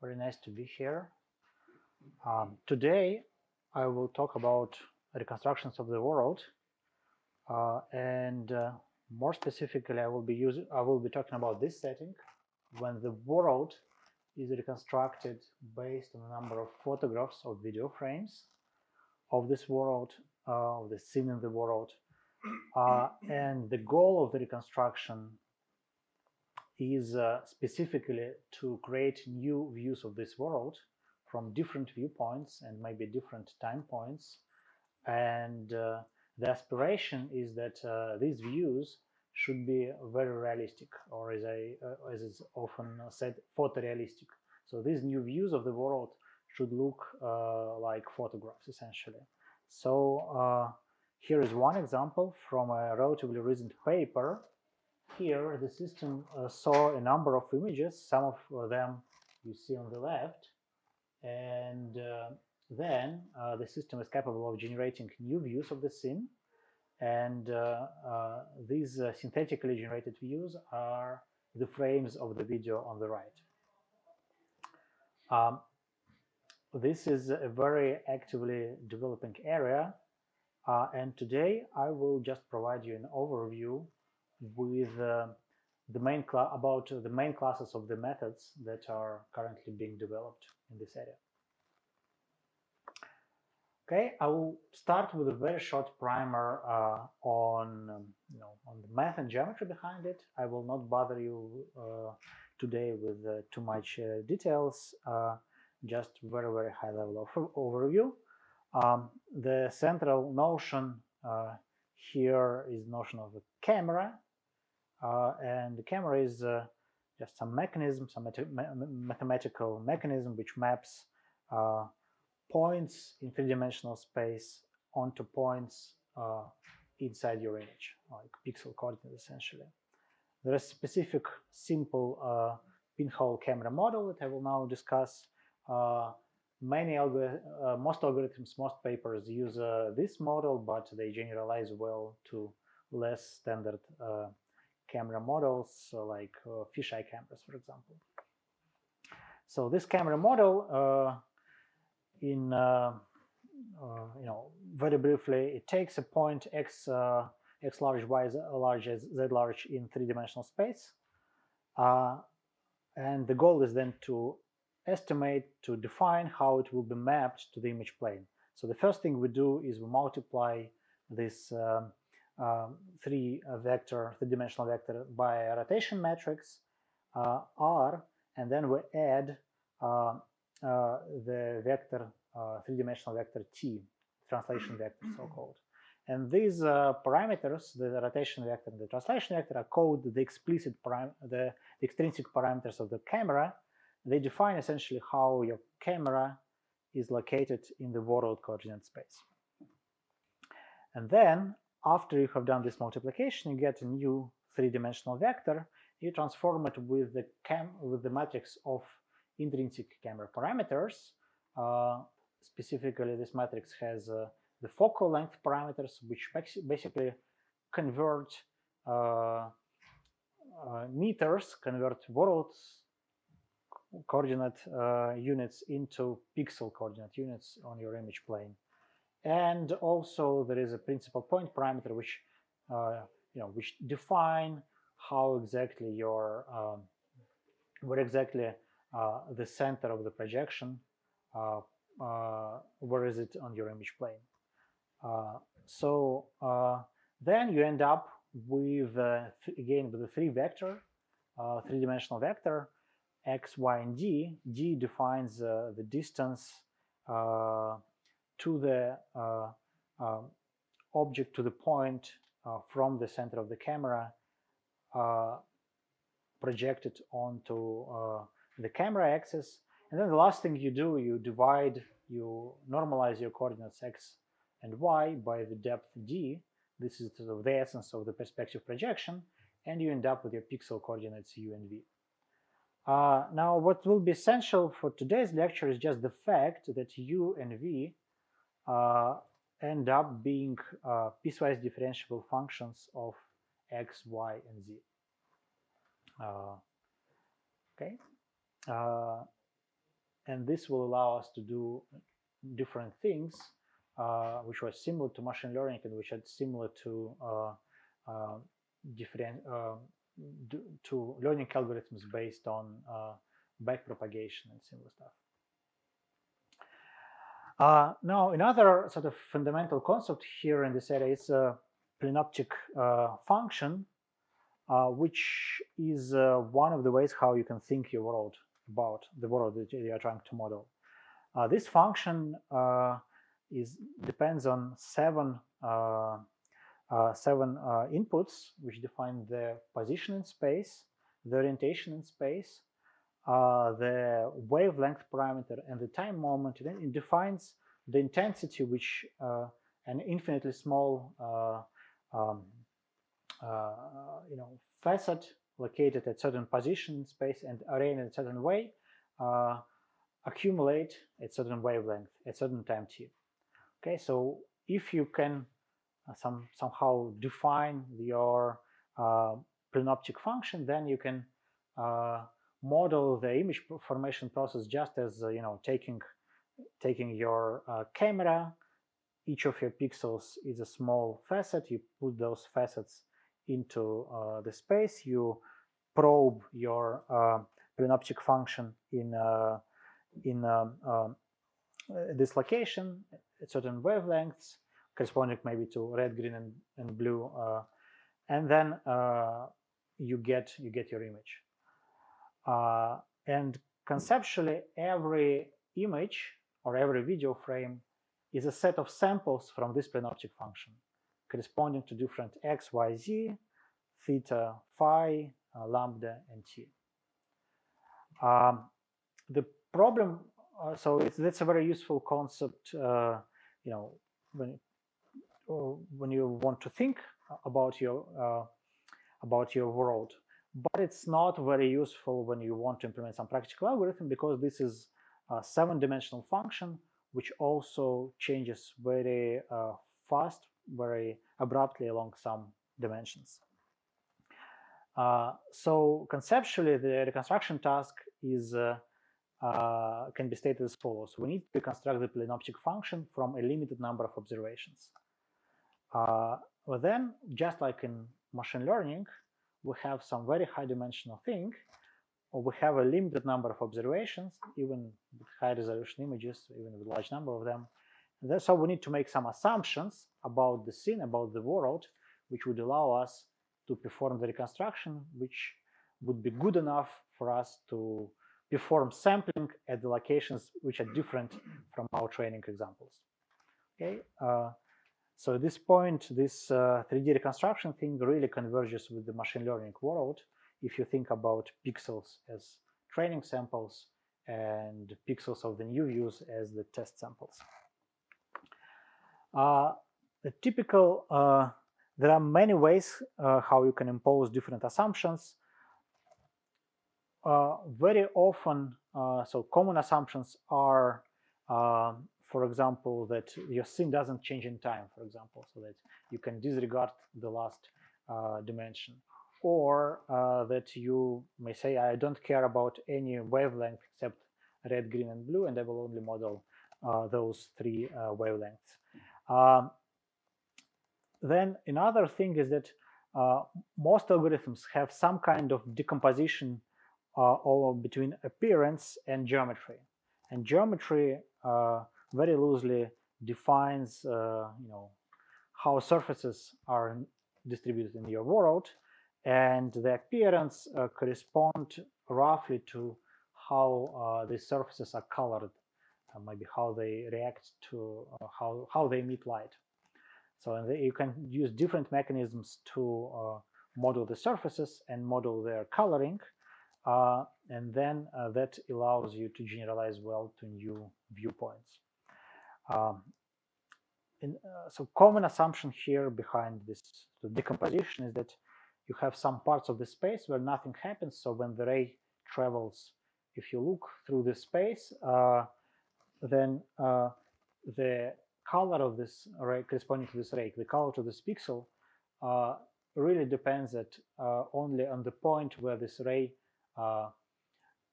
Very nice to be here. Today I will talk about reconstructions of the world, and more specifically, I will be talking about this setting when the world is reconstructed based on a number of photographs or video frames of this world, of the scene in the world, and the goal of the reconstruction is specifically to create new views of this world from different viewpoints and maybe different time points. And the aspiration is that these views should be very realistic, or as is often said, photorealistic. So these new views of the world should look like photographs, essentially. So here is one example from a relatively recent paper. Here, the system saw a number of images. Some of them you see on the left, and then the system is capable of generating new views of the scene, and these synthetically generated views are the frames of the video on the right. This is a very actively developing area, and today I will just provide you an overview with the main classes of the methods that are currently being developed in this area. Okay, I will start with a very short primer on the math and geometry behind it. I will not bother you today with too much details. Just very high level of overview. The central notion here is notion of a camera, and the camera is just some mechanism, some mathematical mechanism which maps points in three-dimensional space onto points inside your image, like pixel coordinates essentially. There is a specific simple pinhole camera model that I will now discuss. Most algorithms, most papers use this model, but they generalize well to less standard camera models, like fisheye cameras, for example. So this camera model, very briefly, it takes a point x large, y large, z large in three-dimensional space, and the goal is then to estimate, to define how it will be mapped to the image plane. So the first thing we do is we multiply this three-dimensional vector by a rotation matrix R, and then we add the vector, three-dimensional vector T, translation vector so-called. And these parameters, the rotation vector and the translation vector, are called the the extrinsic parameters of the camera. They define essentially how your camera is located in the world coordinate space. And then, after you have done this multiplication, you get a new three-dimensional vector. You transform it with the matrix of intrinsic camera parameters. Specifically, this matrix has the focal length parameters, which basically convert meters, convert world coordinate units into pixel coordinate units on your image plane. And also there is a principal point parameter which which define how exactly your where exactly the center of the projection, where is it on your image plane. Then you end up with again with a three-dimensional vector x, y, and d. D defines the distance to the object, to the point from the center of the camera projected onto the camera axis. And then the last thing you do, you normalize your coordinates x and y by the depth d. This is sort of the essence of the perspective projection, and you end up with your pixel coordinates u and v. Now, what will be essential for today's lecture is just the fact that u and v end up being piecewise differentiable functions of x, y, and z. Okay. and this will allow us to do different things which were similar to machine learning and which are similar to learning algorithms based on backpropagation and similar stuff. Now, another sort of fundamental concept here in this area is a plenoptic function, which is one of the ways how you can think your world about the world that you are trying to model. This function depends on seven inputs, which define the position in space, the orientation in space, the wavelength parameter, and the time moment. Then it defines the intensity, which an infinitely small facet located at certain position in space and arrayed in a certain way accumulate at certain wavelength at certain time t. Okay, so if you can somehow define your plenoptic function, then you can model the image formation process just as taking your camera. Each of your pixels is a small facet. You put those facets into the space. You probe your plenoptic function in this location at certain wavelengths, corresponding maybe to red, green, and blue, and then you get your image. And conceptually, every image or every video frame is a set of samples from this plenoptic function, corresponding to different x, y, z, theta, phi, lambda, and t. The problem, that's a very useful concept, when you want to think about your world, but it's not very useful when you want to implement some practical algorithm, because this is a 7-dimensional function which also changes very fast, very abruptly along some dimensions. So conceptually, the reconstruction task is can be stated as follows. We need to reconstruct the plenoptic function from a limited number of observations. But then, just like in machine learning, we have some very high-dimensional thing, or we have a limited number of observations, even with high-resolution images, even with a large number of them. And so we need to make some assumptions about the scene, about the world, which would allow us to perform the reconstruction, which would be good enough for us to perform sampling at the locations which are different from our training examples. Okay, so at this point, this 3D reconstruction thing really converges with the machine learning world, if you think about pixels as training samples and pixels of the new views as the test samples. The typical, there are many ways how you can impose different assumptions. Very often, so common assumptions are, for example, that your scene doesn't change in time, for example, so that you can disregard the last dimension. Or that you may say, I don't care about any wavelength except red, green, and blue, and I will only model those 3 wavelengths. Then another thing is that most algorithms have some kind of decomposition between appearance and geometry. And geometry very loosely defines how surfaces are distributed in your world, and the appearance correspond roughly to how the surfaces are colored, maybe how they react to how they emit light. So you can use different mechanisms to model the surfaces and model their coloring, and then that allows you to generalize well to new viewpoints. So common assumption here behind this decomposition is that you have some parts of the space where nothing happens. So when the ray travels, if you look through the space, then the color of this ray corresponding to this ray, the color to this pixel, really depends only on the point where this ray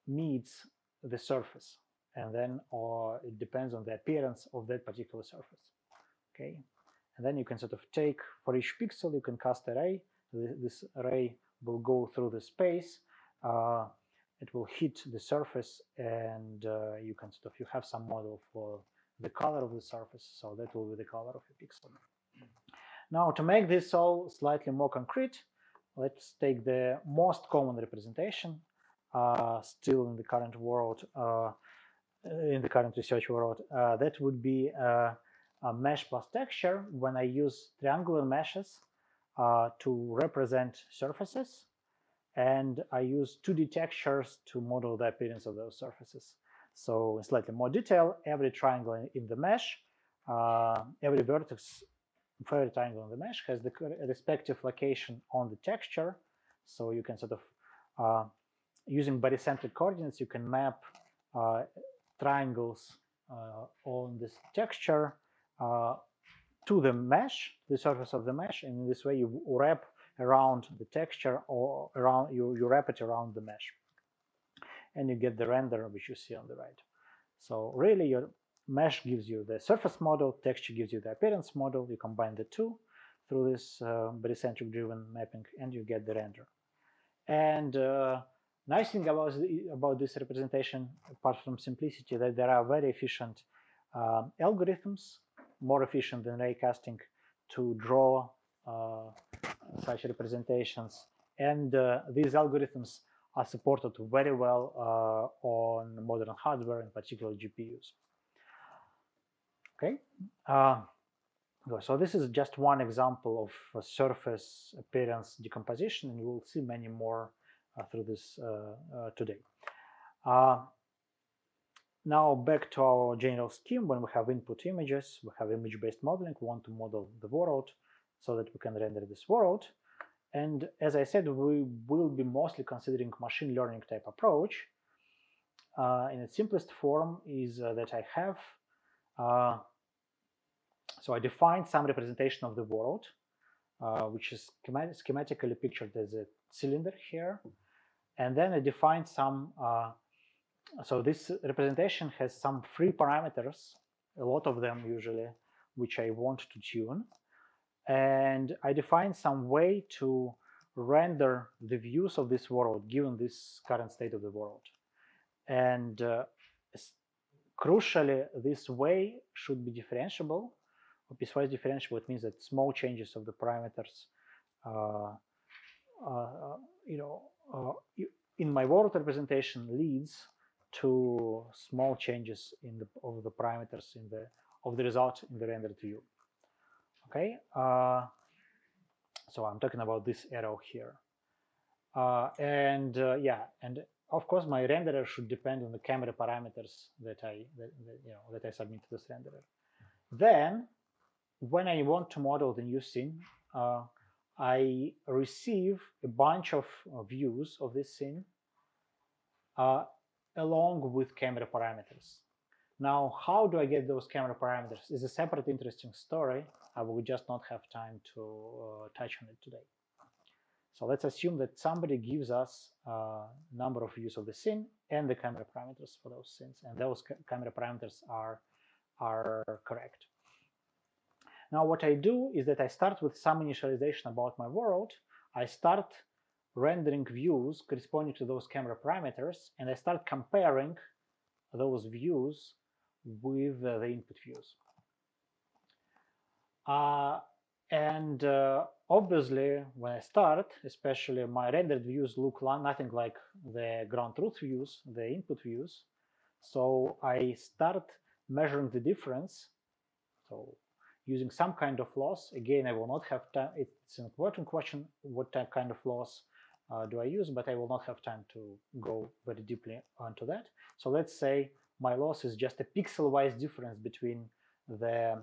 meets the surface. and then it depends on the appearance of that particular surface. Okay, and then you can sort of take, for each pixel, you can cast a ray. This ray will go through the space. It will hit the surface, and you can sort of, you have some model for the color of the surface, so that will be the color of a pixel. Now, to make this all slightly more concrete, let's take the most common representation still in the current world, in the current research world. That would be a mesh plus texture, when I use triangular meshes to represent surfaces, and I use 2D textures to model the appearance of those surfaces. So in slightly more detail, every triangle in the mesh, every vertex for every triangle in the mesh has the respective location on the texture. So you can sort of, using barycentric coordinates, you can map triangles on this texture to the mesh, the surface of the mesh, and in this way you wrap around the texture, or around you wrap it around the mesh, and you get the render which you see on the right. So really, your mesh gives you the surface model, texture gives you the appearance model. You combine the two through this barycentric driven mapping, and you get the render. And nice thing about this representation, apart from simplicity, that there are very efficient algorithms, more efficient than raycasting, to draw such representations, and these algorithms are supported very well on modern hardware, in particular GPUs. Okay, so this is just one example of surface appearance decomposition, and you will see many more through this today. Now back to our general scheme. When we have input images, we have image-based modeling. We want to model the world so that we can render this world. And as I said, we will be mostly considering machine learning type approach. In its simplest form is that I have, so I define some representation of the world, which is schematically pictured as a cylinder here. And then I define some, so this representation has some free parameters, a lot of them usually, which I want to tune. And I define some way to render the views of this world given this current state of the world. And crucially, this way should be differentiable, or piecewise differentiable. It means that small changes of the parameters, in my world representation leads to small changes in of the parameters of the result in the rendered view. Okay, so I'm talking about this arrow here, and of course my renderer should depend on the camera parameters that I submit to this renderer. Then, when I want to model the new scene, I receive a bunch of views of this scene along with camera parameters. Now, how do I get those camera parameters is a separate interesting story. I will just not have time to touch on it today. So let's assume that somebody gives us a number of views of the scene and the camera parameters for those scenes, and those camera parameters are correct. Now, what I do is that I start with some initialization about my world. I start rendering views corresponding to those camera parameters, and I start comparing those views with the input views. Obviously, when I start, especially my rendered views look nothing like the ground truth views, the input views. So I start measuring the difference. So using some kind of loss. Again, I will not have time. It's an important question, what kind of loss do I use, but I will not have time to go very deeply onto that. So let's say my loss is just a pixel-wise difference between the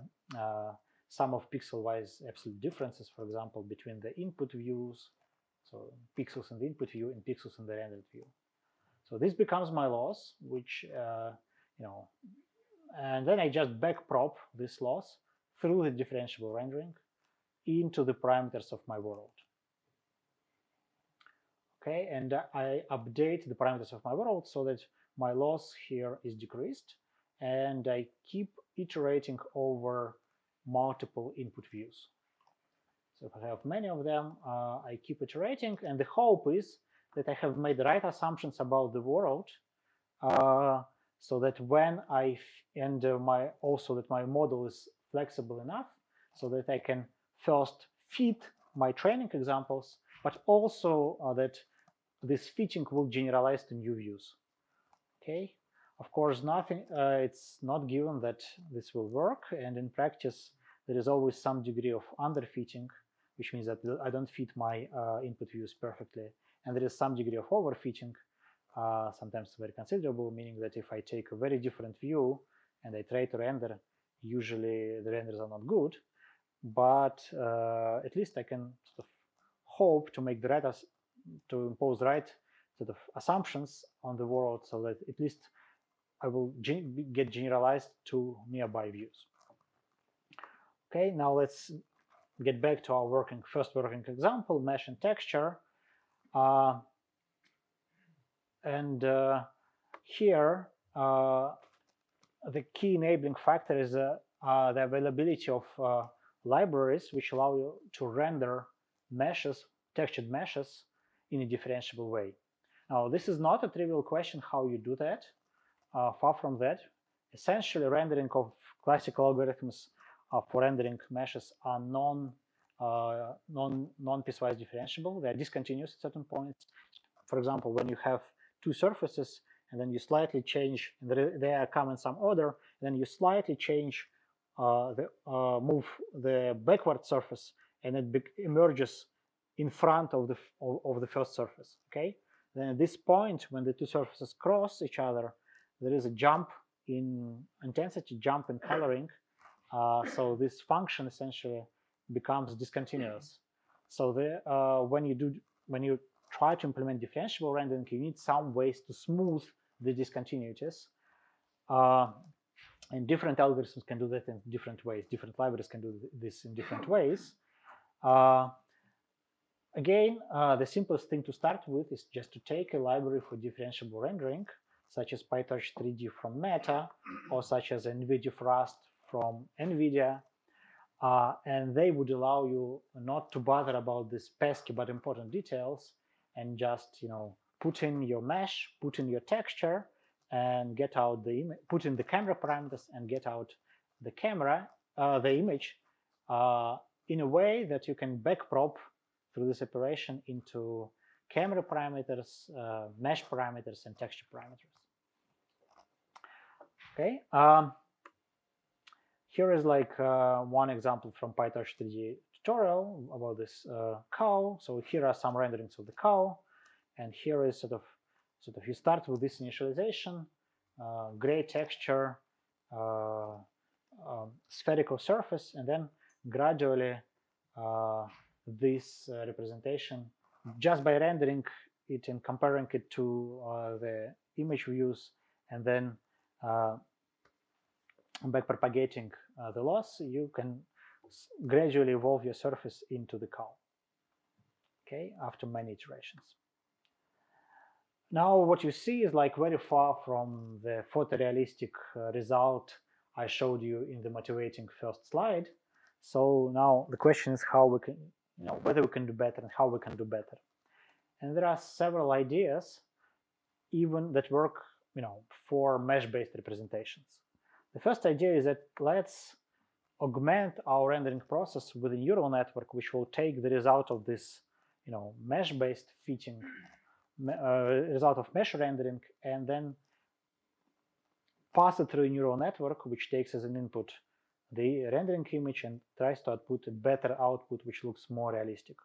sum of pixel-wise absolute differences, for example, between the input views, so pixels in the input view and pixels in the rendered view. So this becomes my loss, which, and then I just backprop this loss through the differentiable rendering into the parameters of my world. Okay, and I update the parameters of my world so that my loss here is decreased, and I keep iterating over multiple input views. So if I have many of them, I keep iterating, and the hope is that I have made the right assumptions about the world, so that when also that my model is flexible enough, so that I can first fit my training examples, but also that this fitting will generalize to new views. Okay, of course, it's not given that this will work, and in practice, there is always some degree of underfitting, which means that I don't fit my input views perfectly, and there is some degree of overfitting, sometimes very considerable, meaning that if I take a very different view and I try to render, usually the renders are not good, but at least I can sort of hope to make the right to impose the right sort of assumptions on the world, so that at least I will get generalized to nearby views. Okay, now let's get back to our first working example, mesh and texture. Here, the key enabling factor is the availability of libraries which allow you to render meshes, textured meshes, in a differentiable way. Now, this is not a trivial question how you do that. Far from that. Essentially, rendering of classical algorithms for rendering meshes are non-piecewise differentiable. They are discontinuous at certain points. For example, when you have two surfaces and then you slightly change, they come in some order, then you slightly change, move the backward surface, and it emerges in front of the first surface. Okay. Then at this point, when the two surfaces cross each other, there is a jump in intensity, jump in coloring. So this function essentially becomes discontinuous. So when you try to implement differentiable rendering, you need some ways to smooth the discontinuities. And different algorithms can do that in different ways. Different libraries can do this in different ways. Again, the simplest thing to start with is just to take a library for differentiable rendering, such as PyTorch 3D from Meta, or such as NVIDIA Rust from NVIDIA, and they would allow you not to bother about these pesky but important details, and just put in your mesh, put in your texture, and get out the image. Put in the camera parameters and get out the image in a way that you can backprop through this operation into camera parameters, mesh parameters, and texture parameters. Okay. Here is like one example from PyTorch 3D tutorial about this cow. So here are some renderings of the cow, and here is sort of you start with this initialization, gray texture, spherical surface, and then gradually this representation, just by rendering it and comparing it to the image views, and then backpropagating the loss, you can gradually evolve your surface into the cow. Okay, after many iterations. Now what you see is like very far from the photorealistic result I showed you in the motivating first slide. So now the question is how we can, whether we can do better and how we can do better. And there are several ideas even that work, for mesh-based representations. The first idea is that let's augment our rendering process with a neural network which will take the result of this, mesh-based fitting, result of mesh rendering, and then pass it through a neural network which takes as an input the rendering image and tries to output a better output which looks more realistic.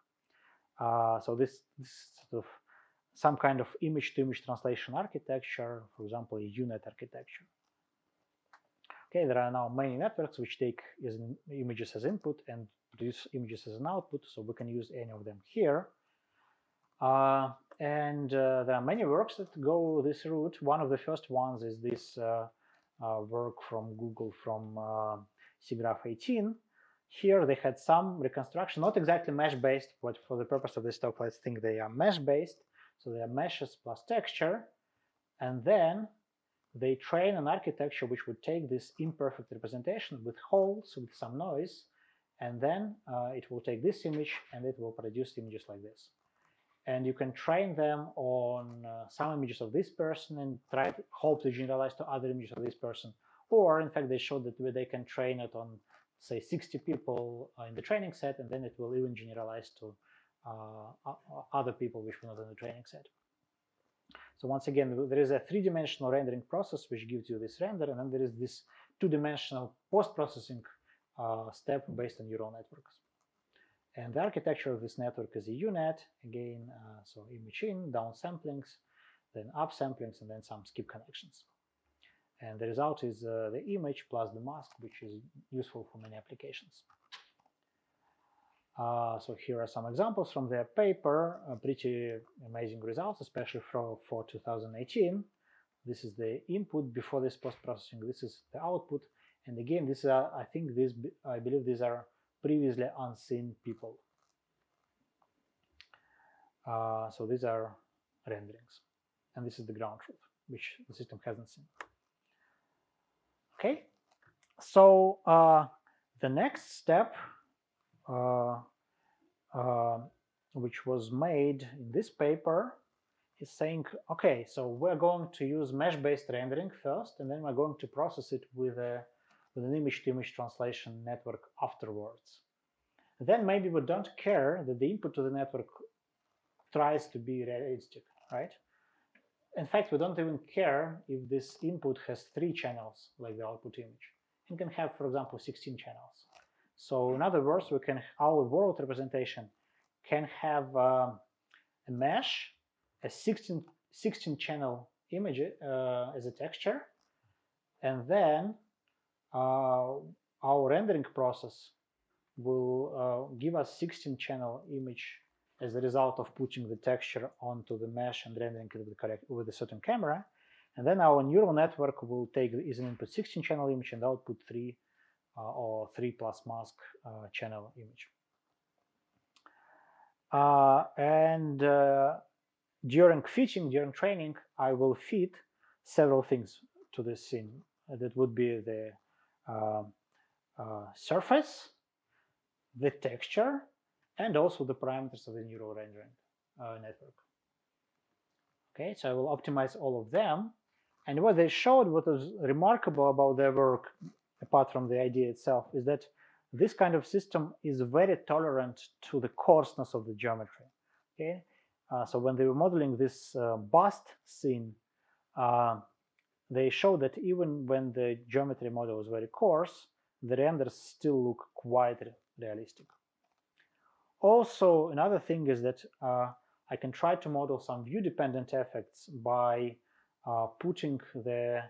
So this sort of some kind of image-to-image translation architecture, for example, a UNet architecture. Okay, there are now many networks which take images as input and produce images as an output, so we can use any of them here. And there are many works that go this route. One of the first ones is this work from Google from SIGGRAPH 18. Here they had some reconstruction, not exactly mesh-based, but for the purpose of this talk, let's think they are mesh-based. So they are meshes plus texture, and then they train an architecture which would take this imperfect representation with holes, with some noise, and then it will take this image and it will produce images like this. And you can train them on some images of this person and try to hope to generalize to other images of this person. Or in fact, they showed that they can train it on, say, 60 people in the training set, and then it will even generalize to other people which were not in the training set. So once again, there is a three-dimensional rendering process which gives you this render, and then there is this two-dimensional post-processing step based on neural networks. And the architecture of this network is a UNet, again, so image in, down samplings, then up samplings, and then some skip connections. And the result is the image plus the mask, which is useful for many applications. So here are some examples from their paper, pretty amazing results, especially for 2018. This is the input before this post-processing. This is the output. And again, this is, I believe these are previously unseen people. So these are renderings. And this is the ground truth, which the system hasn't seen. Okay, so the next step, which was made in this paper, is saying, okay, so we're going to use mesh-based rendering first, and then we're going to process it with an image-to-image translation network afterwards. Then maybe we don't care that the input to the network tries to be realistic, right? In fact, we don't even care if this input has 3 channels, like the output image. It can have, for example, 16 channels. So in other words, our world representation can have a mesh, a 16-channel image as a texture, and then our rendering process will give us 16-channel image as a result of putting the texture onto the mesh and rendering it with a certain camera. And then our neural network will take as an input 16-channel image and output 3 or 3 plus mask channel image. During fitting, during training, I will fit several things to this scene. That would be the surface, the texture, and also the parameters of the neural rendering network. Okay, so I will optimize all of them. And what they showed, what was remarkable about their work, apart from the idea itself, is that this kind of system is very tolerant to the coarseness of the geometry. Okay, so when they were modeling this bust scene, they showed that even when the geometry model was very coarse, the renders still look quite realistic. Also, another thing is that I can try to model some view-dependent effects by putting the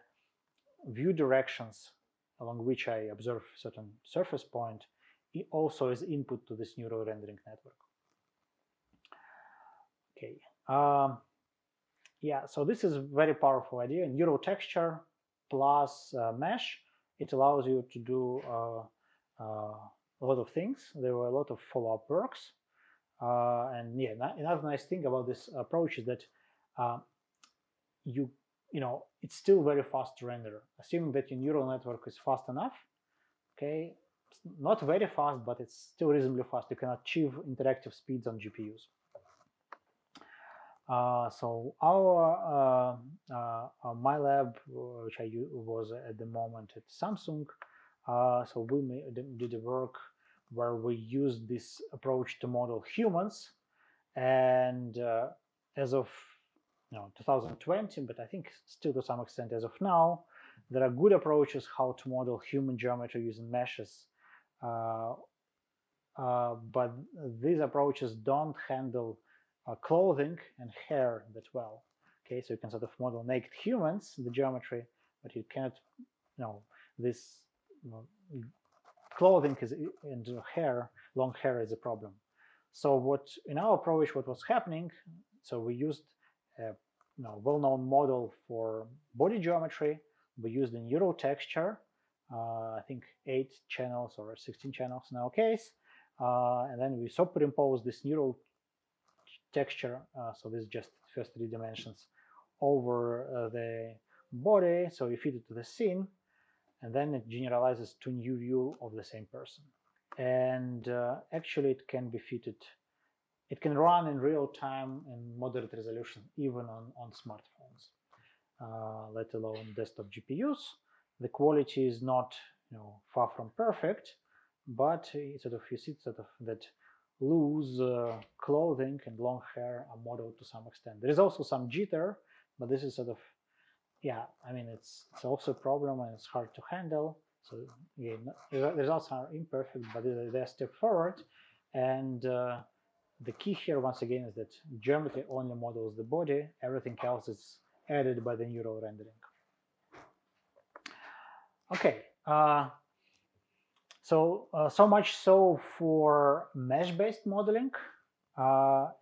view directions along which I observe certain surface point also as input to this neural rendering network. Okay, yeah, so this is a very powerful idea. Neural texture plus mesh, it allows you to do a lot of things. There were a lot of follow-up works. And yeah, another nice thing about this approach is that it's still very fast to render, assuming that your neural network is fast enough. Okay, it's not very fast, but it's still reasonably fast. You can achieve interactive speeds on GPUs. So my lab, which I was at the moment at Samsung, so we did a work where we used this approach to model humans, and as of 2020, but I think still to some extent as of now, there are good approaches how to model human geometry using meshes, but these approaches don't handle clothing and hair that well. Okay, so you can sort of model naked humans, the geometry, but you cannot, this clothing and hair, long hair is a problem. So in our approach, what was happening, so we used a well-known model for body geometry. We used a neural texture, I think 8 channels or 16 channels in our case, and then we superimposed this neural texture, so this is just first 3 dimensions, over the body, so you feed it to the scene, and then it generalizes to new view of the same person. And actually it can be fitted, it can run in real time in moderate resolution, even on smartphones, let alone desktop GPUs. The quality is not, far from perfect, but sort of you see sort of that loose clothing and long hair are modeled to some extent. There is also some jitter, but this is sort of, yeah, I mean, it's also a problem and it's hard to handle. So again, the results are imperfect, but they're a step forward. And the key here, once again, is that geometry only models the body. Everything else is added by the neural rendering. Okay, so much so for mesh-based modeling.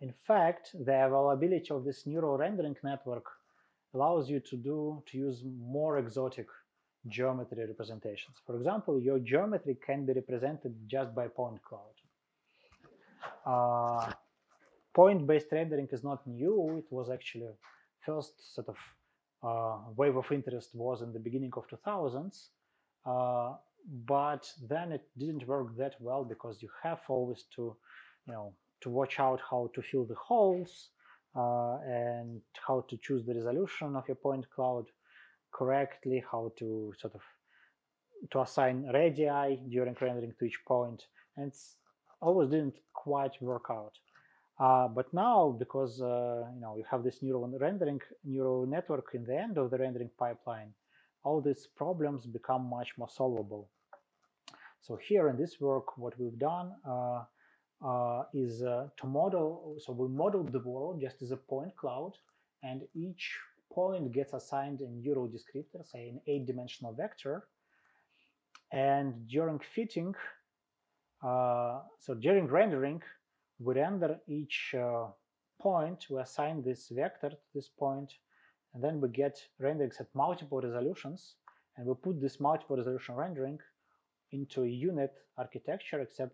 In fact, the availability of this neural rendering network allows you to use more exotic geometry representations. For example, your geometry can be represented just by point cloud. Point-based rendering is not new. It was actually first sort of wave of interest was in the beginning of 2000s, but then it didn't work that well because you have always to, to watch out how to fill the holes and how to choose the resolution of your point cloud correctly, how to sort of to assign radii during rendering to each point, and it's always didn't quite work out. But now, because you have this neural network in the end of the rendering pipeline, all these problems become much more solvable. So here in this work, what we've done is to model. So we modeled the world just as a point cloud, and each point gets assigned a neural descriptor, say an 8-dimensional vector. And during fitting, so during rendering, we render each point, we assign this vector to this point, and then we get renderings at multiple resolutions, and we put this multiple resolution rendering into a unit architecture, except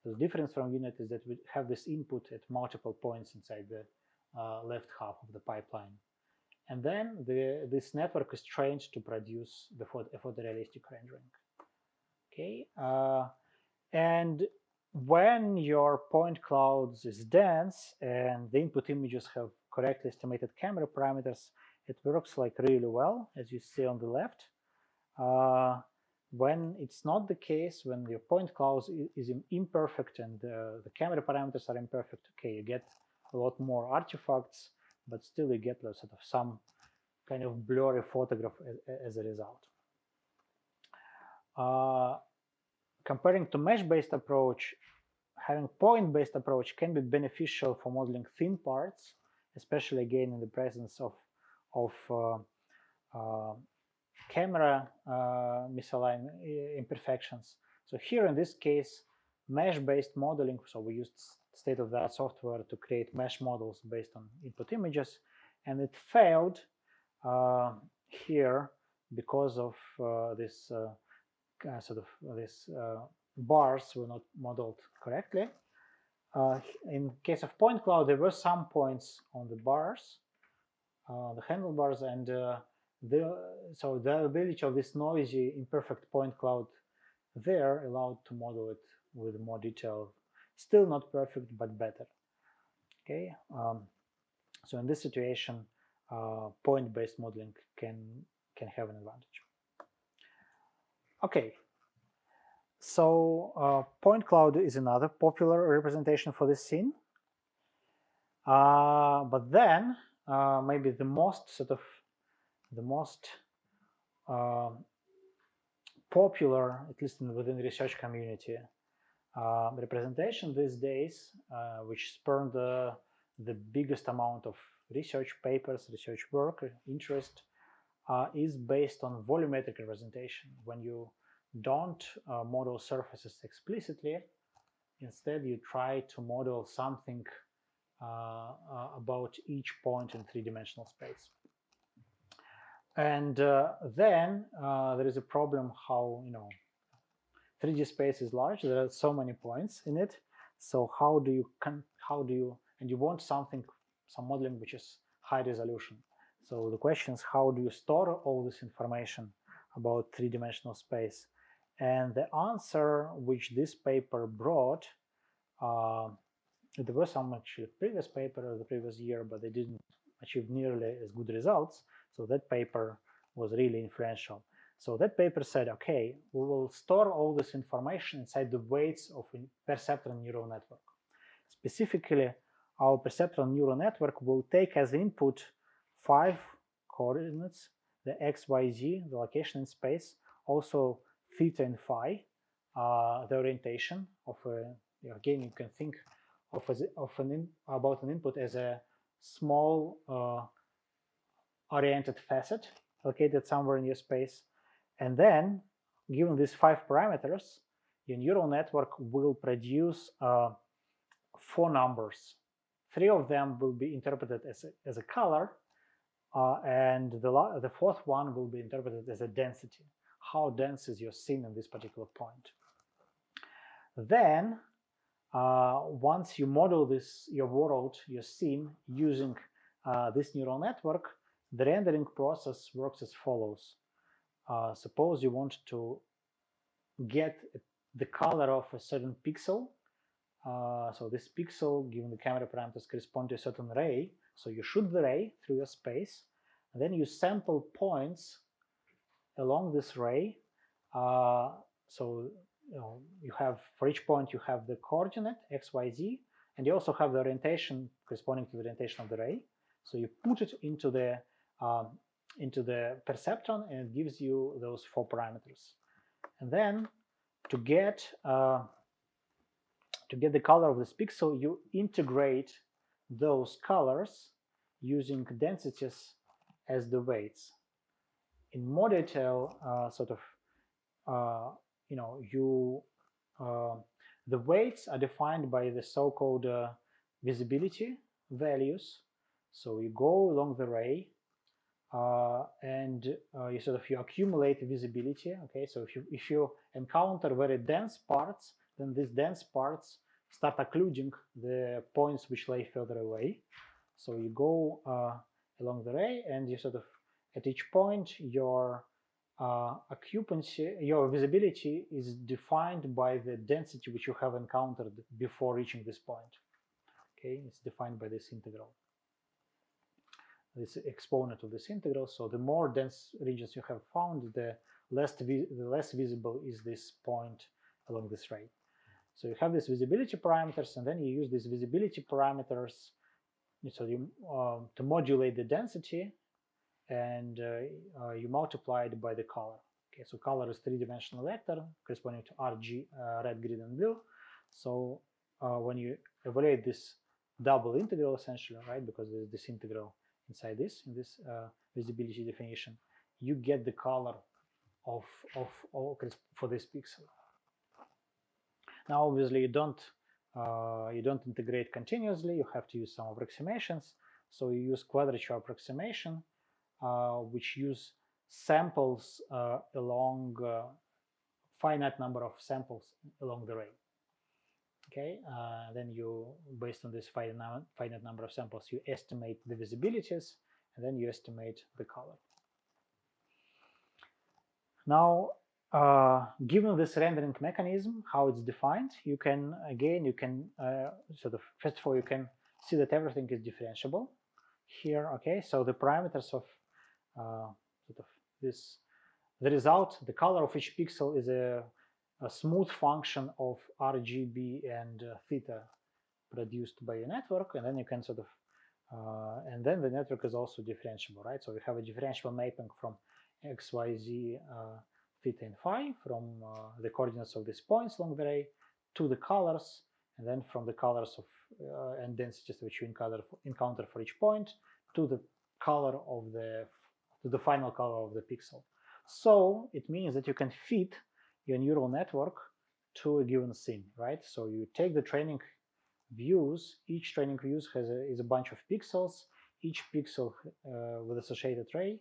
the difference from unit is that we have this input at multiple points inside the left half of the pipeline. And then this network is trained to produce a photorealistic rendering. Okay, and when your point clouds is dense and the input images have correctly estimated camera parameters, it works like really well, as you see on the left. When it's not the case, when your point cloud is imperfect and the camera parameters are imperfect, okay, you get a lot more artifacts, but still you get sort of some kind of blurry photograph as a result. Comparing to mesh-based approach, having point-based approach can be beneficial for modeling thin parts, especially again in the presence of camera misalignment imperfections. So here in this case, mesh-based modeling, so we used state-of-the-art software to create mesh models based on input images, and it failed here because of this bars were not modeled correctly. In case of point cloud, there were some points on the bars, the handlebars, and so the ability of this noisy, imperfect point cloud there allowed to model it with more detail. Still not perfect, but better. Okay, so in this situation, point-based modeling can have an advantage. Okay, so point cloud is another popular representation for this scene. But then maybe the most popular, at least within the research community, representation these days, which spurned the biggest amount of research papers, research work, interest, is based on volumetric representation. When you don't model surfaces explicitly, instead you try to model something about each point in three-dimensional space. And then there is a problem how 3D space is large. There are so many points in it. So how do you and you want some modeling which is high resolution. So the question is, how do you store all this information about three-dimensional space? And the answer which this paper brought, there were some actually previous paper the previous year, but they didn't achieve nearly as good results. So that paper was really influential. So that paper said, okay, we will store all this information inside the weights of a perceptron neural network. Specifically, our perceptron neural network will take as input 5 coordinates, the x, y, z, the location in space, also theta and phi, the orientation of a, again, you can think about an input as a small oriented facet located somewhere in your space. And then, given these 5 parameters, your neural network will produce 4 numbers. 3 of them will be interpreted as a color, and the 4th one will be interpreted as a density. How dense is your scene in this particular point? Then, once you model your world, your scene, using this neural network, the rendering process works as follows. Suppose you want to get the color of a certain pixel. So this pixel, given the camera parameters, correspond to a certain ray. So you shoot the ray through your space, and then you sample points along this ray. So you have, for each point, you have the coordinate x, y, z, and you also have the orientation corresponding to the orientation of the ray. So you put it into the perceptron, and it gives you those 4 parameters. And then to get the color of this pixel, you integrate those colors using densities as the weights. In more detail, the weights are defined by the so-called visibility values. So you go along the ray, and you accumulate visibility. Okay, so if you encounter very dense parts, then these dense parts start occluding the points which lay further away. So you go along the ray, and you at each point your occupancy, your visibility is defined by the density which you have encountered before reaching this point. Okay, it's defined by this integral, this exponent of this integral. So the more dense regions you have found, the less visible is this point along this ray. So you have these visibility parameters, and then you use these visibility parameters to modulate the density, and you multiply it by the color. Okay, so color is 3-dimensional vector corresponding to RG, red, green, and blue. So when you evaluate this double integral, essentially, right, because there's this integral inside this, in this visibility definition, you get the color for this pixel. Now, obviously, you don't integrate continuously. You have to use some approximations. So you use quadrature approximation, which use samples along finite number of samples along the ray. Okay, then you, based on this finite number of samples, you estimate the visibilities, and then you estimate the color. Now, given this rendering mechanism, how it's defined, you can first of all, you can see that everything is differentiable here. Okay, so the parameters of the result, the color of each pixel is a smooth function of RGB and theta produced by a network, and then you can and then the network is also differentiable, right? So we have a differentiable mapping from x, y, z, theta and phi, from the coordinates of these points along the ray to the colors, and then from the colors of and densities which you encounter for each point to the color of the final color of the pixel. So it means that you can fit your neural network to a given scene, right? So you take the training views. Each training views is a bunch of pixels. Each pixel with associated ray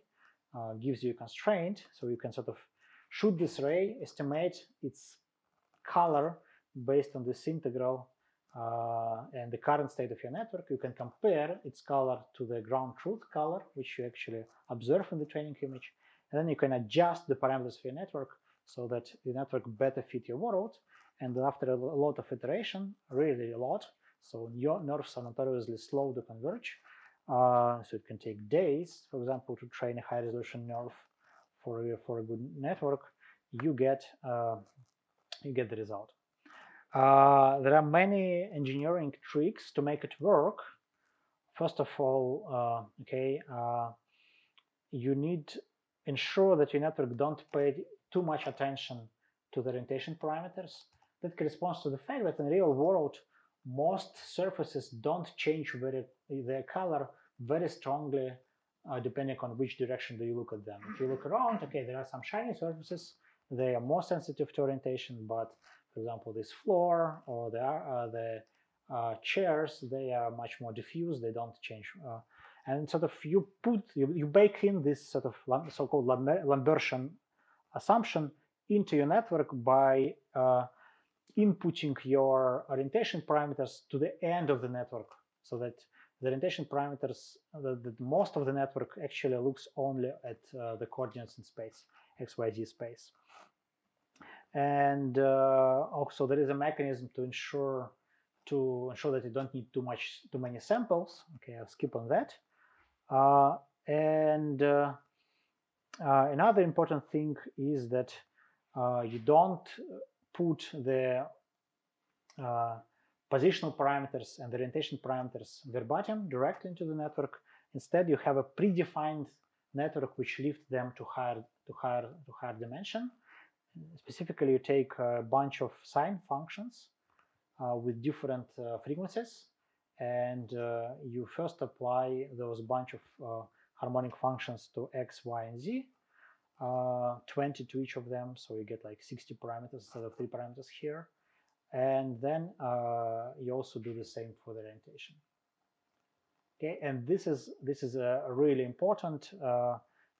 gives you a constraint, so you can shoot this ray, estimate its color based on this integral and the current state of your network, you can compare its color to the ground truth color, which you actually observe in the training image. And then you can adjust the parameters of your network so that the network better fit your world. And after a lot of iteration, really a lot, so your nerves are notoriously slow to converge. So it can take days, for example, to train a high-resolution nerve for a good network. You get the result. There are many engineering tricks to make it work. First of all, you need to ensure that your network don't pay too much attention to the orientation parameters. That corresponds to the fact that in the real world, most surfaces don't change their color very strongly depending on which direction do you look at them. If you look around, okay, there are some shiny surfaces. They are more sensitive to orientation, but for example, this floor or the chairs, they are much more diffuse. They don't change. And sort of you bake in this sort of so-called Lambertian assumption into your network by inputting your orientation parameters to the end of the network, so that the orientation parameters, that most of the network actually looks only at the coordinates in space, XYZ space. And also there is a mechanism to ensure that you don't need too many samples. Okay, I'll skip on that. Another important thing is that you don't put the positional parameters and the orientation parameters verbatim direct into the network. Instead, you have a predefined network which lifts them to higher dimension. Specifically, you take a bunch of sine functions with different frequencies, and you first apply those bunch of harmonic functions to x, y, and z, 20 to each of them, so you get like 60 parameters instead of 3 parameters here. And then you also do the same for the orientation. Okay, and this is really important.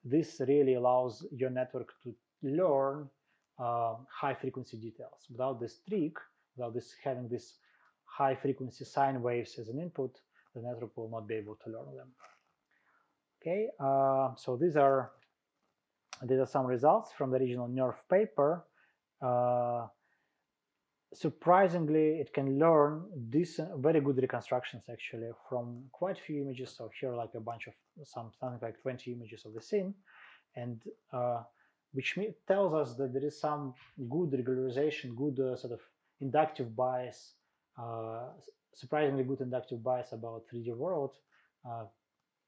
This really allows your network to learn high frequency details. Without this trick, without having this high frequency sine waves as an input, the network will not be able to learn them. Okay, so these are some results from the original NERF paper. Surprisingly, it can learn very good reconstructions actually from quite a few images. So here, like a bunch of something like 20 images of the scene, and which tells us that there is some good regularization, good sort of inductive bias, surprisingly good inductive bias about 3D world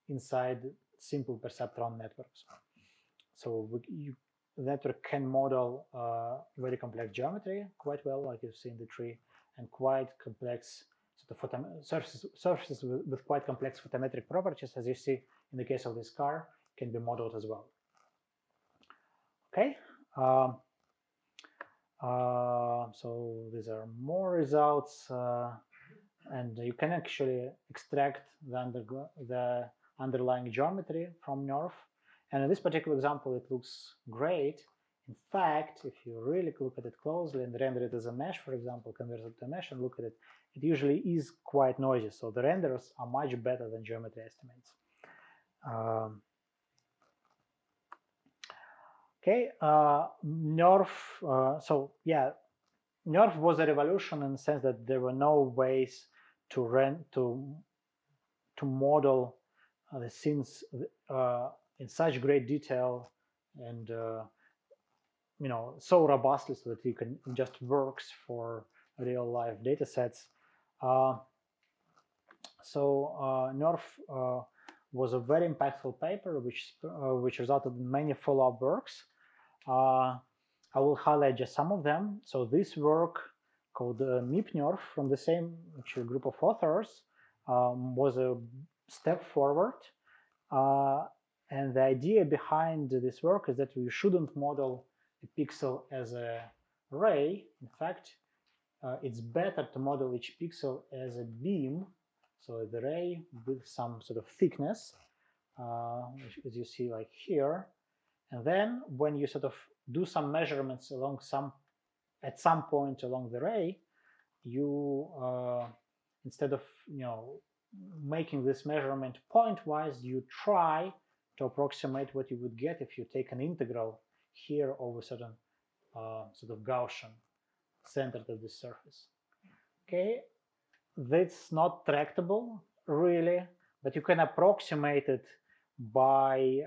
inside simple perceptron networks. So the network can model very complex geometry quite well, like you see in the tree, and quite complex sort of surfaces with quite complex photometric properties, as you see in the case of this car, can be modeled as well. Okay, so these are more results, and you can actually extract the underlying geometry from NERF. And in this particular example, it looks great. In fact, if you really look at it closely and render it as a mesh, for example, convert it to a mesh and look at it, it usually is quite noisy. So the renders are much better than geometry estimates. Okay, NERF. So yeah, NERF was a revolution in the sense that there were no ways to model the scenes in such great detail and so robustly, so that it just works for real life data sets. NERF was a very impactful paper which resulted in many follow-up works. I will highlight just some of them. So this work called MIP-NERF from the same group of authors was a step forward. And the idea behind this work is that we shouldn't model a pixel as a ray. In fact, it's better to model each pixel as a beam, so the ray with some sort of thickness, as you see like here. And then when you sort of do some measurements at some point along the ray, you instead of making this measurement point-wise, you try to approximate what you would get if you take an integral here over certain sort of Gaussian centered at this surface. Okay, that's not tractable really, but you can approximate it by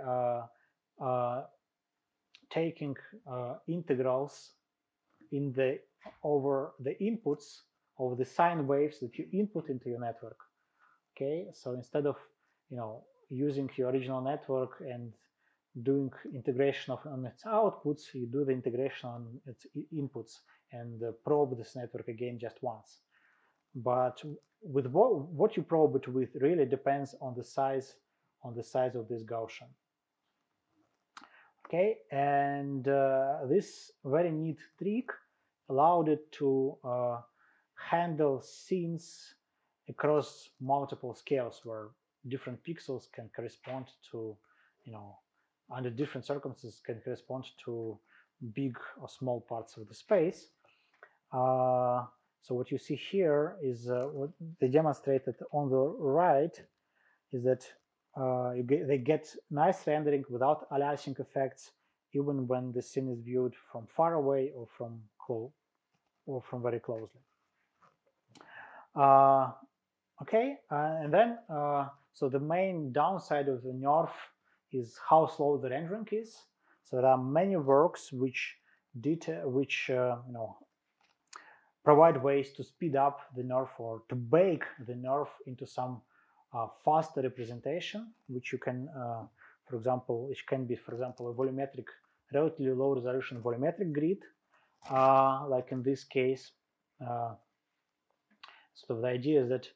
taking integrals in over the inputs of the sine waves that you input into your network. Okay, so instead of using your original network and doing integration on its outputs, you do the integration on its inputs and probe this network again just once. But with what you probe it with really depends on the size of this Gaussian. Okay, and this very neat trick allowed it to handle scenes across multiple scales where different pixels can correspond to, under different circumstances can correspond to big or small parts of the space. So what you see here is what they demonstrated on the right is that they get nice rendering without aliasing effects, even when the scene is viewed from far away or from very closely. Okay, and then so the main downside of the NERF is how slow the rendering is. So there are many works which provide ways to speed up the NERF or to bake the NERF into some faster representation, which you can, for example, which can be, for example, a volumetric, relatively low resolution volumetric grid, like in this case. Sort of the idea is that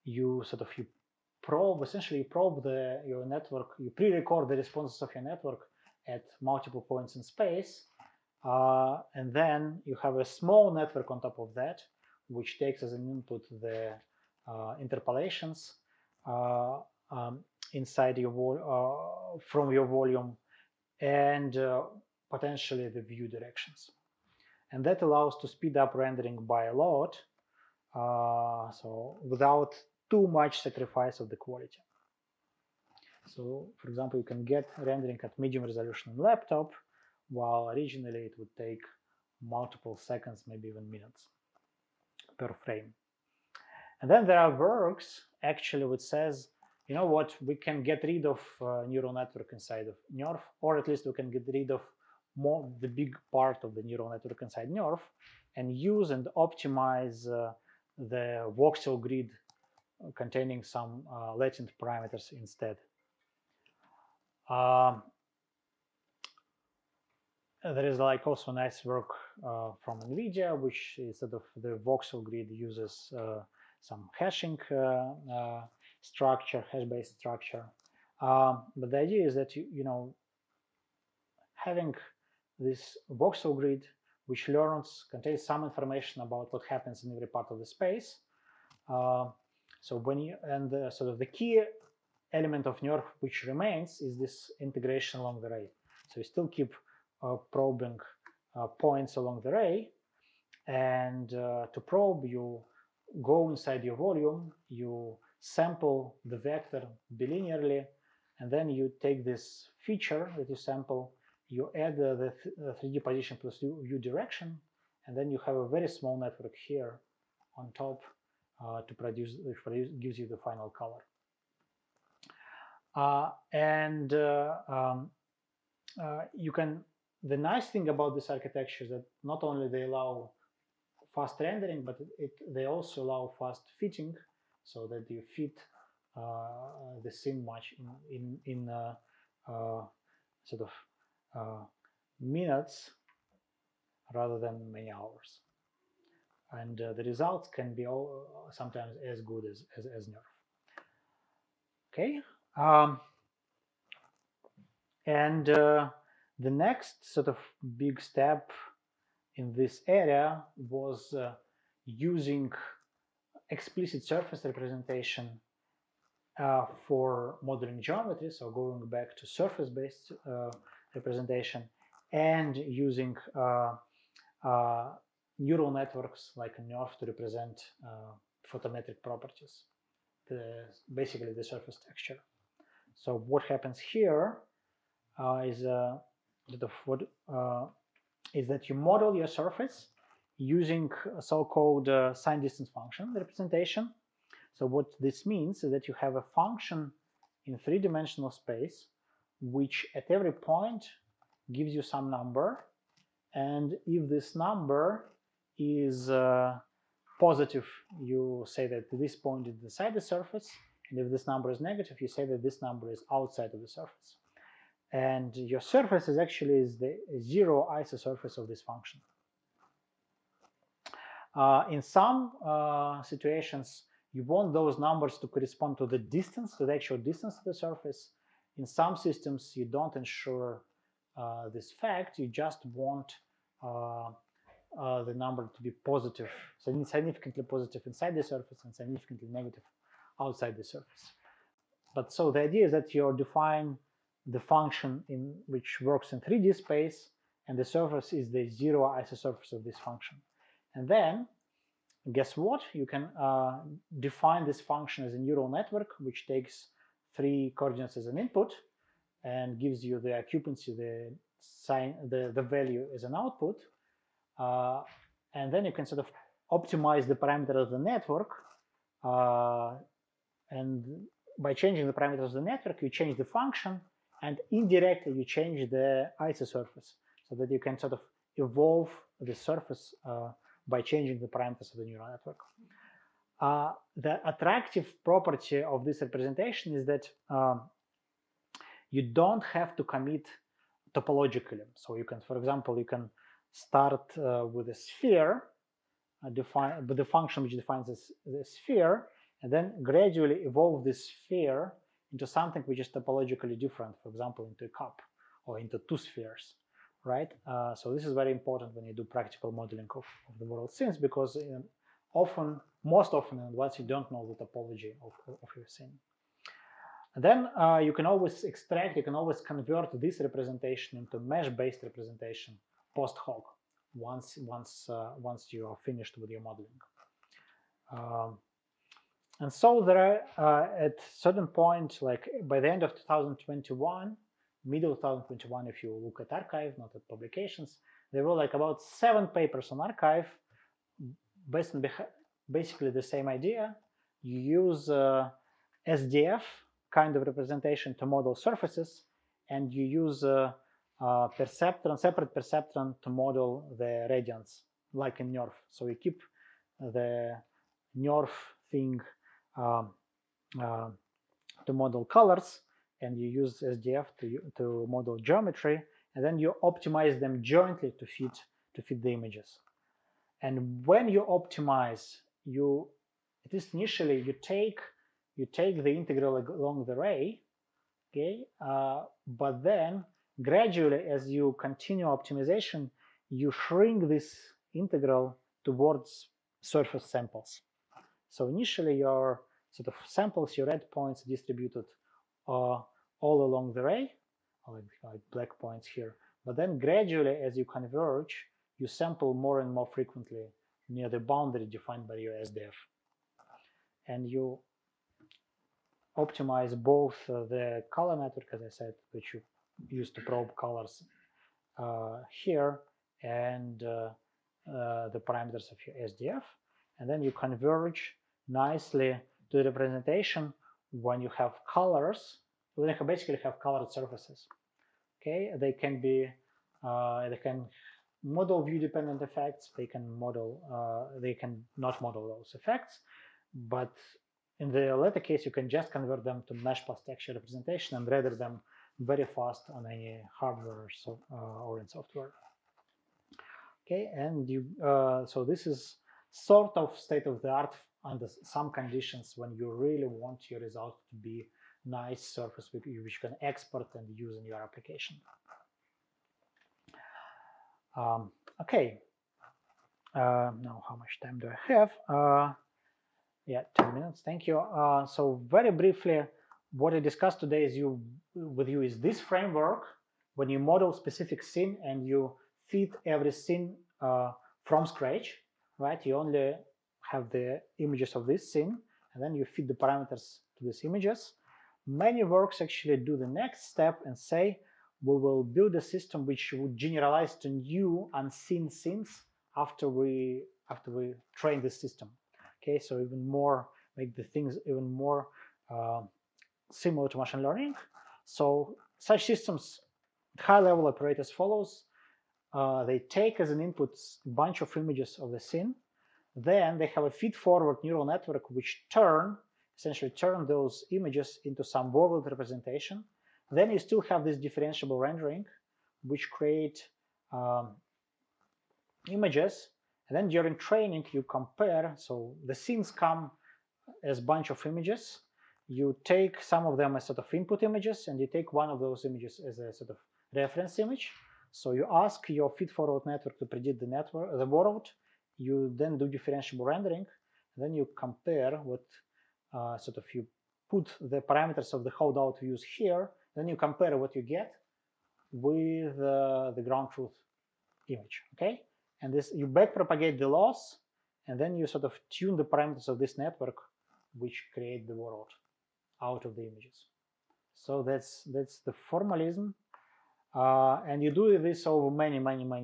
you essentially probe your network, you pre-record the responses of your network at multiple points in space, and then you have a small network on top of that, which takes as an input the interpolations inside your from your volume and potentially the view directions, and that allows to speed up rendering by a lot. So without too much sacrifice of the quality. So, for example, you can get rendering at medium resolution on laptop, while originally it would take multiple seconds, maybe even minutes per frame. And then there are works actually which says, you know what, we can get rid of neural network inside of NERF, or at least we can get rid of the big part of the neural network inside NERF and use and optimize the voxel grid containing some latent parameters instead. There is like also nice work from NVIDIA, which is sort of the voxel grid uses some hashing structure, hash-based structure. But the idea is that having this voxel grid which contains some information about what happens in every part of the space. So when sort of the key element of NERF which remains is this integration along the ray. So you still keep probing points along the ray, and to probe you go inside your volume, you sample the vector bilinearly, and then you take this feature that you sample, you add the 3D position plus view direction, and then you have a very small network here on top to produce, which gives you the final color. The nice thing about this architecture is that not only they allow fast rendering, but they also allow fast fitting, so that you fit the scene much in sort of minutes rather than many hours, and the results can be sometimes as good as NERF. Okay, and the next sort of big step in this area was using explicit surface representation for modeling geometry, so going back to surface-based representation, and using neural networks like NERF to represent photometric properties, basically the surface texture. So what happens here is that you model your surface using a so-called sign distance function representation. So what this means is that you have a function in three-dimensional space which at every point gives you some number, and if this number is positive, you say that this point is inside the surface, and if this number is negative, you say that this number is outside of the surface. And your surface is actually the zero isosurface of this function. In some situations, you want those numbers to correspond to the distance, to the actual distance of the surface. In some systems, you don't ensure this fact. You just want the number to be positive, so significantly positive inside the surface and significantly negative outside the surface. But so the idea is that you define the function which works in 3D space, and the surface is the zero isosurface of this function. And then, guess what? You can define this function as a neural network, which takes 3 coordinates as an input and gives you the occupancy, the value as an output. And then you can sort of optimize the parameters of the network. And by changing the parameters of the network, you change the function, and indirectly you change the isosurface, so that you can sort of evolve the surface by changing the parameters of the neural network. The attractive property of this representation is that you don't have to commit topologically. So you can, for example, you can start with a sphere, with the function which defines the sphere, and then gradually evolve this sphere into something which is topologically different, for example, into a cup or into 2 spheres, right? So this is very important when you do practical modeling of the world scenes, because most often, once you don't know the topology of your scene. And then you can always convert this representation into mesh-based representation post hoc once you are finished with your modeling. And so there are, at certain point, like by the end of 2021, middle of 2021, if you look at arXiv, not at publications, there were like about 7 papers on arXiv based on basically the same idea. You use SDF kind of representation to model surfaces, and you use separate perceptron to model the radiance, like in NERF. So you keep the NERF thing to model colors, and you use SDF to model geometry, and then you optimize them jointly to fit the images. And when you optimize, at least initially, you take the integral along the ray, okay, but then gradually, as you continue optimization, you shrink this integral towards surface samples. So initially, your sort of samples, your red points distributed all along the ray, like black points here. But then gradually, as you converge, you sample more and more frequently near the boundary defined by your SDF. And you optimize both the color network, as I said, which you use to probe colors here, and the parameters of your SDF. And then you converge nicely to the representation when you have colors. When you basically have colored surfaces. Okay, they can be they can model view-dependent effects. They can not model those effects, but in the latter case, you can just convert them to mesh plus texture representation and render them very fast on any hardware or in software. Okay, and so this is sort of state of the art under some conditions when you really want your result to be nice surface which you can export and use in your application. Okay, now how much time do I have? Yeah, 10 minutes, thank you. So very briefly, what I discussed today with you is this framework when you model specific scene and you feed every scene from scratch, right? You only have the images of this scene, and then you feed the parameters to these images. Many works actually do the next step and say, we will build a system which would generalize to new unseen scenes after we train the system. Okay, so even more, make the things even more similar to machine learning. So such systems, high-level operate as follows. They take as an input a bunch of images of the scene. Then they have a feed-forward neural network which essentially turn those images into some world representation. Then you still have this differentiable rendering, which create images. And then during training, you compare. So the scenes come as a bunch of images. You take some of them as sort of input images, and you take one of those images as a sort of reference image. So you ask your feed-forward network to predict the world. You then do differentiable rendering. Then you compare what you put the parameters of the holdout views here. Then you compare what you get with the ground truth image. Okay, and this you backpropagate the loss, and then you sort of tune the parameters of this network, which create the world out of the images. So that's the formalism, and you do this over many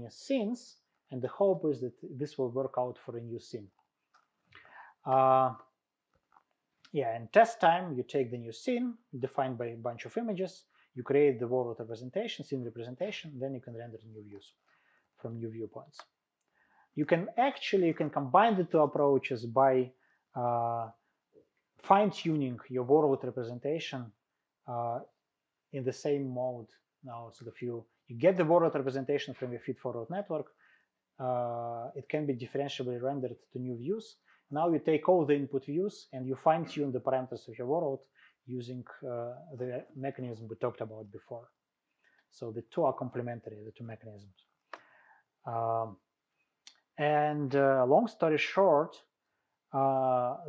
scenes, and the hope is that this will work out for a new scene. Yeah, in test time, you take the new scene defined by a bunch of images, you create the world representation, scene representation, then you can render new views from new viewpoints. You can combine the two approaches by fine-tuning your world representation in the same mode. Now, sort of you get the world representation from your feed-forward network. It can be differentiably rendered to new views. Now you take all the input views and you fine-tune the parameters of your world using the mechanism we talked about before. So the two are complementary, the two mechanisms. Long story short,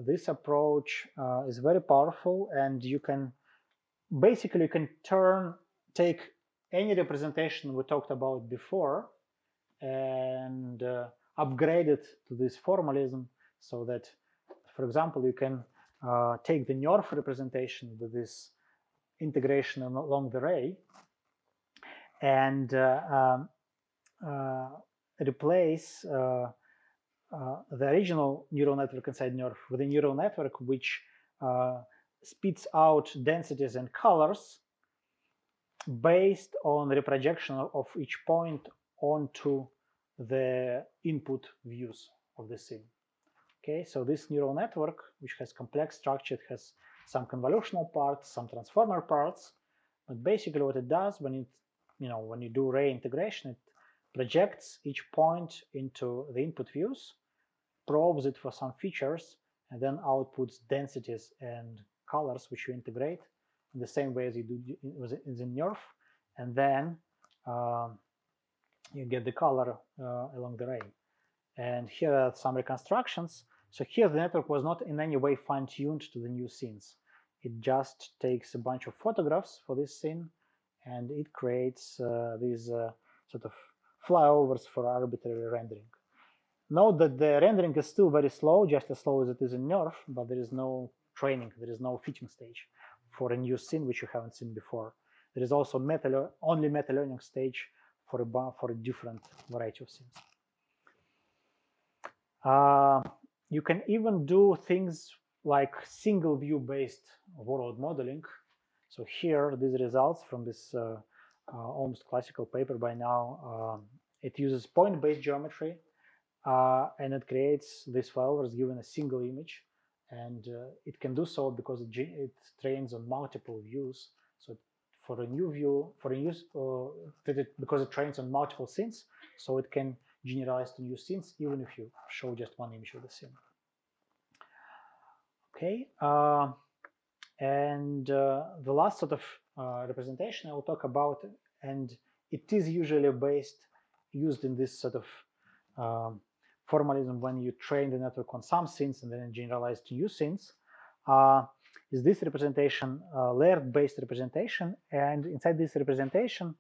this approach is very powerful, and you can basically take any representation we talked about before and upgrade it to this formalism, so that, for example, you can take the NERF representation with this integration along the ray and replace the original neural network inside NERF with a neural network which spits out densities and colors based on the reprojection of each point onto the input views of the scene. Okay, so this neural network, which has complex structure, it has some convolutional parts, some transformer parts, but basically what it does when you do ray integration, it projects each point into the input views, probes it for some features, and then outputs densities and colors, which you integrate in the same way as you do in the NERF, and then you get the color along the ray. And here are some reconstructions. So here the network was not in any way fine-tuned to the new scenes. It just takes a bunch of photographs for this scene, and it creates these sort of flyovers for arbitrary rendering. Note that the rendering is still very slow, just as slow as it is in NERF, but there is no training, there is no fitting stage for a new scene which you haven't seen before. There is also only meta-learning stage for a different variety of scenes. You can even do things like single view based world modeling. So here, these results from this almost classical paper by now, it uses point-based geometry, and it creates these flyovers given a single image, and it can do so because it trains on multiple views. So for a new view, because it trains on multiple scenes, so it can generalize to new scenes even if you show just one image of the scene. Okay, and the last sort of representation I will talk about, and it is usually used in this sort of formalism when you train the network on some scenes and then generalize to new scenes, is this representation, layered-based representation. And inside this representation,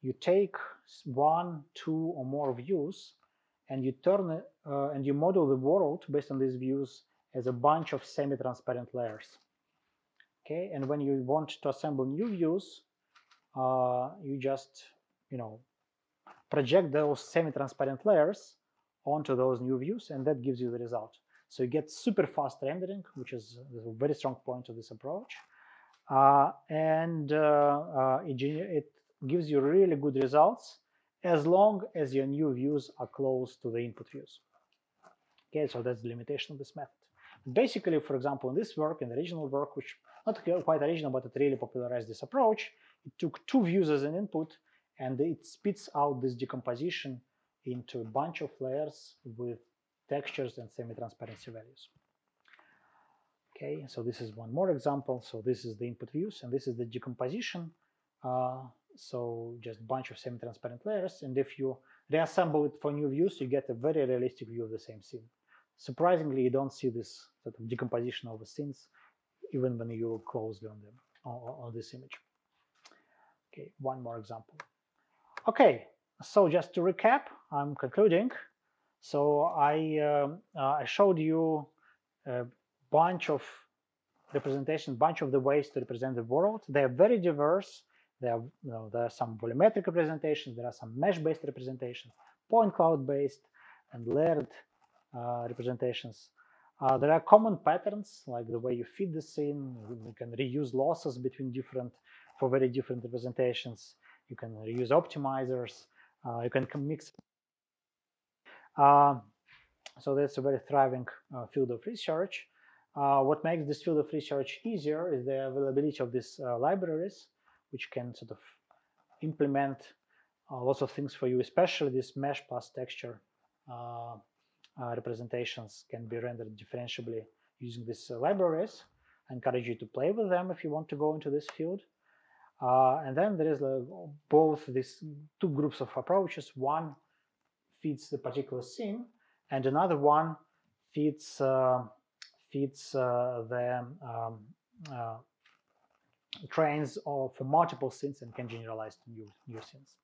you take 1, 2, or more views, and you turn and you model the world based on these views as a bunch of semi-transparent layers. Okay, and when you want to assemble new views, you just project those semi-transparent layers onto those new views, and that gives you the result. So you get super fast rendering, which is a very strong point of this approach, and it gives you really good results as long as your new views are close to the input views. Okay, so that's the limitation of this method. Basically, for example, in this work, in the original work, which not quite original, but it really popularized this approach, it took two views as an input, and it spits out this decomposition into a bunch of layers with textures and semi-transparency values. Okay, so this is one more example. So this is the input views, and this is the decomposition. So just a bunch of semi-transparent layers, and if you reassemble it for new views, you get a very realistic view of the same scene. Surprisingly, you don't see this sort of decomposition of the scenes even when you look closely on them on this image. Okay, one more example. Okay, so just to recap, I'm concluding. So I showed you a bunch of representation, bunch of the ways to represent the world. They are very diverse. There are some volumetric representations, there are some mesh-based representations, point cloud-based, and layered representations. There are common patterns, like the way you feed the scene. You can reuse losses between for very different representations. You can reuse optimizers. You can mix. So that's a very thriving field of research. What makes this field of research easier is the availability of these libraries, which can sort of implement lots of things for you, especially this mesh plus texture representations can be rendered differentiably using these libraries. I encourage you to play with them if you want to go into this field. And then there is both these two groups of approaches. One feeds the particular scene, and another one feeds the trains for multiple scenes and can generalize to new scenes.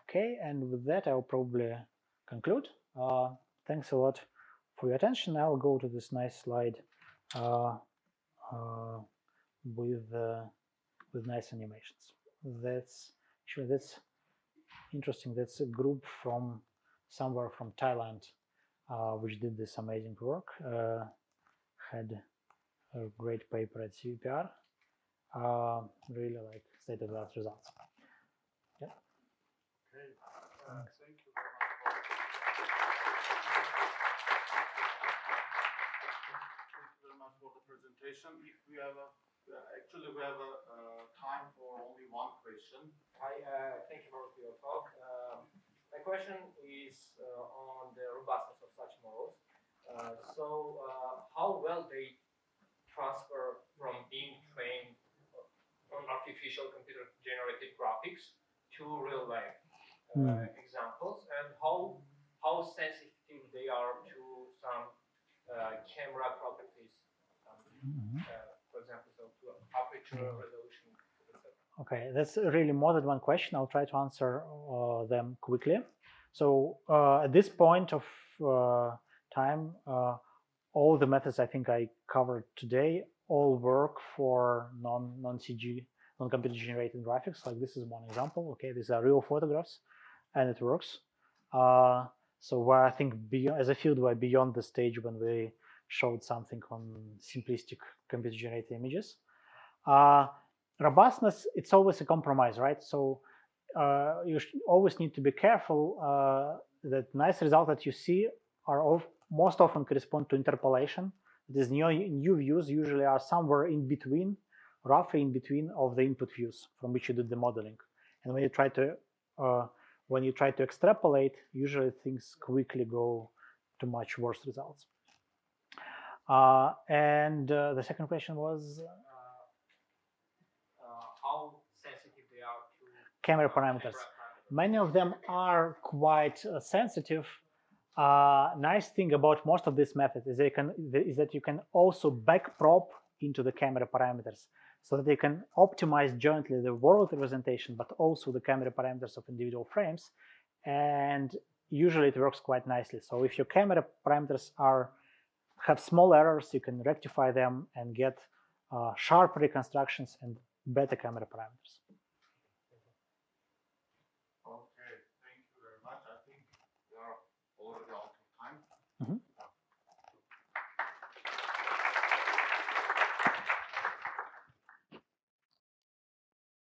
Okay, and with that, I will probably conclude. Thanks a lot for your attention. I'll go to this nice slide with nice animations. That's interesting. That's a group from somewhere from Thailand, which did this amazing work. Had a great paper at CVPR. Really like state-of-the-art results. Yeah. Okay. Thank you very much. Thank you very much for the presentation. If we have actually we have time for only one question. Hi, thank you for your talk. My question is on the robustness of such models. How well they transfer from being trained on artificial computer-generated graphics to real-life examples, and how sensitive they are to some camera properties, for example, so to aperture, resolution, etc. Okay, that's really more than one question. I'll try to answer them quickly. So at this point of time, all the methods I think I covered today all work for non-CG, non-computer generated graphics. Like this is one example. Okay, these are real photographs, and it works. So where I think as a field, we're beyond the stage when we showed something on simplistic computer generated images. Robustness, it's always a compromise, right? So you always need to be careful that nice results that you see are most often correspond to interpolation. These new views usually are somewhere in between, roughly in between of the input views from which you did the modeling. And when you try to extrapolate, usually things quickly go to much worse results. And the second question was how sensitive they are to camera parameters. Many of them are quite sensitive. Nice thing about most of these methods is that you can also backprop into the camera parameters, so that they can optimize jointly the world representation, but also the camera parameters of individual frames. And usually it works quite nicely. So if your camera parameters have small errors, you can rectify them and get sharp reconstructions and better camera parameters.